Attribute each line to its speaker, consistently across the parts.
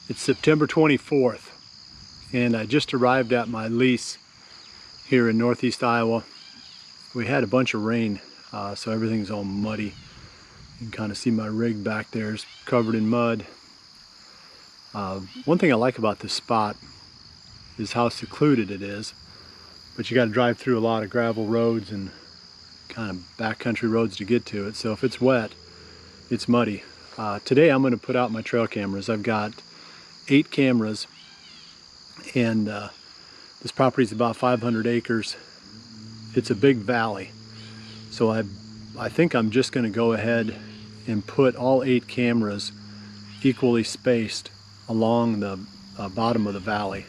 Speaker 1: It's September 24th, and I just arrived at my lease here in northeast Iowa. We had a bunch of rain, so everything's all muddy. You can kind of see my rig back there is covered in mud. One thing I like about this spot is how secluded it is, but you got to drive through a lot of gravel roads and kind of backcountry roads to get to it. So if it's wet, it's muddy. Today I'm going to put out my trail cameras. I've got 8 cameras, and this property is about 500 acres. It's a big valley, so I think I'm just going to go ahead and put all 8 cameras equally spaced along the bottom of the valley,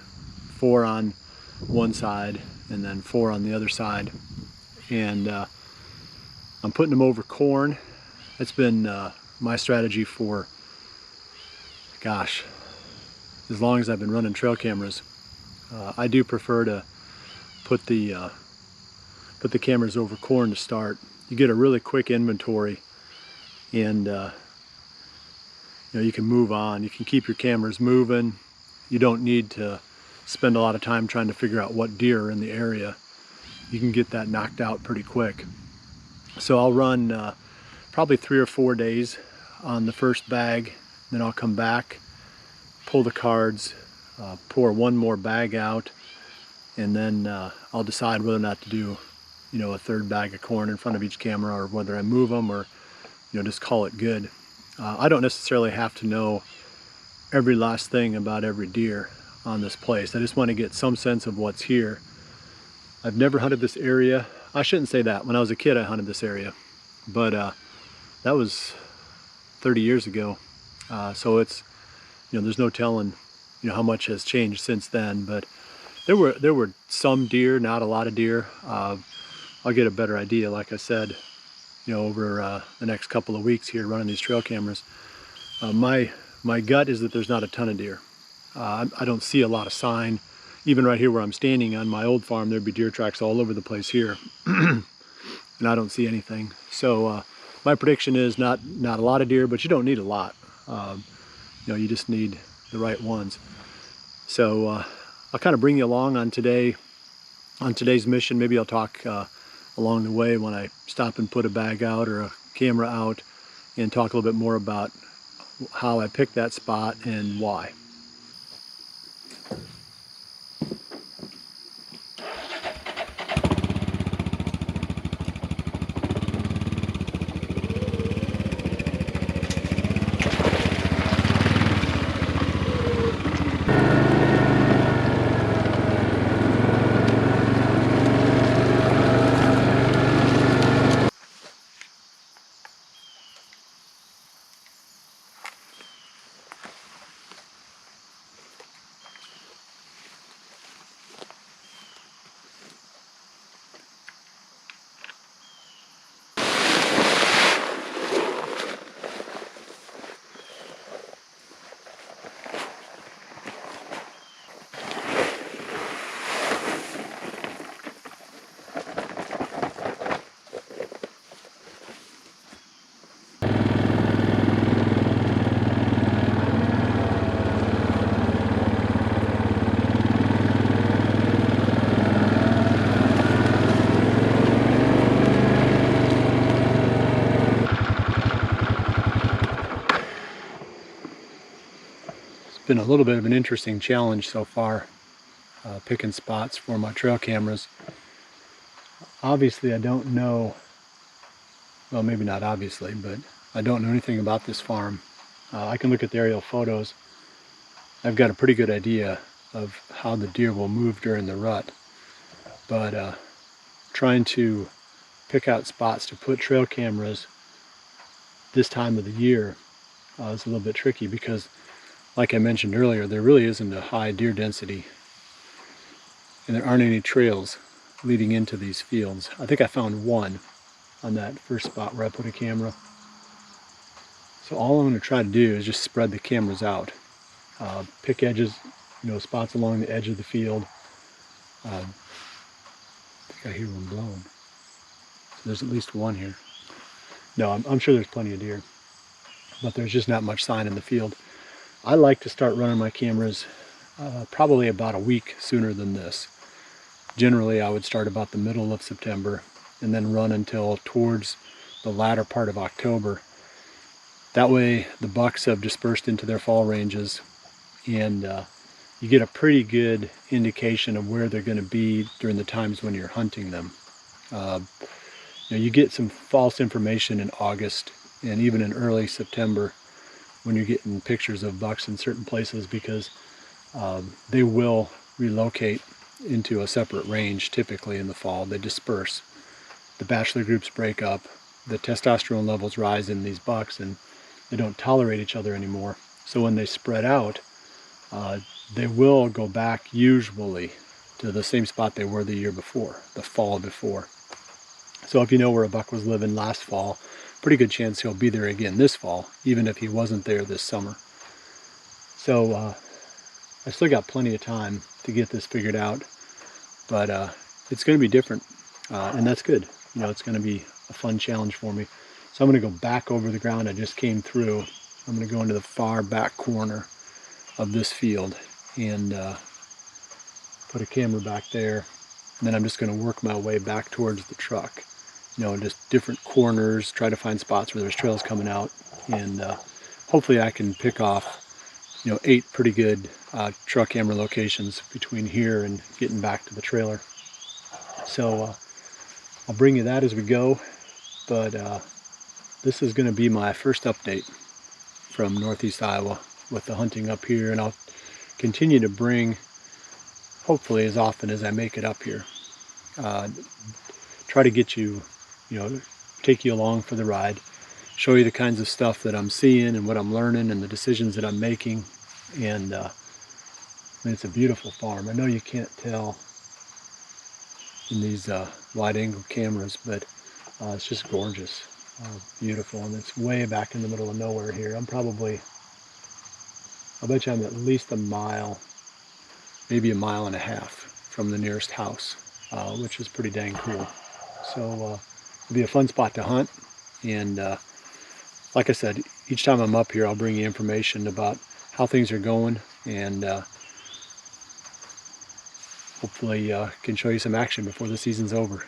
Speaker 1: 4 on one side and then 4 on the other side. And I'm putting them over corn. That's been my strategy for, gosh, as long as I've been running trail cameras. I do prefer to put the cameras over corn to start. You get a really quick inventory, and you can move on. You can keep your cameras moving. You don't need to spend a lot of time trying to figure out what deer are in the area. You can get that knocked out pretty quick. So I'll run probably 3 or 4 days on the first bag, then I'll come back, pull the cards, pour one more bag out, and then I'll decide whether or not to do a third bag of corn in front of each camera, or whether I move them, or just call it good. I don't necessarily have to know every last thing about every deer on this place. I just want to get some sense of what's here. I've never hunted this area. I shouldn't say that. When I was a kid I hunted this area, but that was 30 years ago. So it's, there's no telling how much has changed since then. But there were some deer, not a lot of deer. I'll get a better idea, like I said, over the next couple of weeks here running these trail cameras. My gut is that there's not a ton of deer. I don't see a lot of sign. Even right here where I'm standing on my old farm, there'd be deer tracks all over the place here. And I don't see anything. So my prediction is not a lot of deer, but you don't need a lot. You just need the right ones. So I'll kind of bring you along on today's mission. Maybe I'll talk along the way when I stop and put a bag out or a camera out, and talk a little bit more about how I picked that spot and why. Been a little bit of an interesting challenge so far, picking spots for my trail cameras. Obviously I don't know, well, maybe not obviously, but I don't know anything about this farm. I can look at the aerial photos. I've got a pretty good idea of how the deer will move during the rut, but trying to pick out spots to put trail cameras this time of the year is a little bit tricky, because like I mentioned earlier, there really isn't a high deer density, and there aren't any trails leading into these fields. I think I found one on that first spot where I put a camera. So all I'm going to try to do is just spread the cameras out, pick edges, spots along the edge of the field. I think I hear one blowing. So there's at least one here. No, I'm sure there's plenty of deer, but there's just not much sign in the field. I like to start running my cameras probably about a week sooner than this. Generally, I would start about the middle of September and then run until towards the latter part of October. That way the bucks have dispersed into their fall ranges, and you get a pretty good indication of where they're going to be during the times when you're hunting them. You get some false information in August and even in early September when you're getting pictures of bucks in certain places, because they will relocate into a separate range typically in the fall. They disperse. The bachelor groups break up. The testosterone levels rise in these bucks, and they don't tolerate each other anymore. So when they spread out, they will go back usually to the same spot they were the year before, the fall before. So if you know where a buck was living last fall, pretty good chance he'll be there again this fall, even if he wasn't there this summer. So I still got plenty of time to get this figured out, but it's going to be different, and that's good. It's going to be a fun challenge for me. So I'm going to go back over the ground I just came through. I'm going to go into the far back corner of this field and put a camera back there, and then I'm just going to work my way back towards the truck. Just different corners, try to find spots where there's trails coming out, and hopefully I can pick off 8 pretty good truck camera locations between here and getting back to the trailer. So I'll bring you that as we go, but this is going to be my first update from Northeast Iowa with the hunting up here, and I'll continue to bring, hopefully as often as I make it up here, try to get you, take you along for the ride, show you the kinds of stuff that I'm seeing and what I'm learning and the decisions that I'm making. And it's a beautiful farm. I know you can't tell in these wide-angle cameras, but it's just gorgeous, beautiful, and it's way back in the middle of nowhere here. I'll bet you I'm at least a mile, maybe a mile and a half from the nearest house, which is pretty dang cool. So it'll be a fun spot to hunt, and like I said, each time I'm up here I'll bring you information about how things are going, and hopefully can show you some action before the season's over.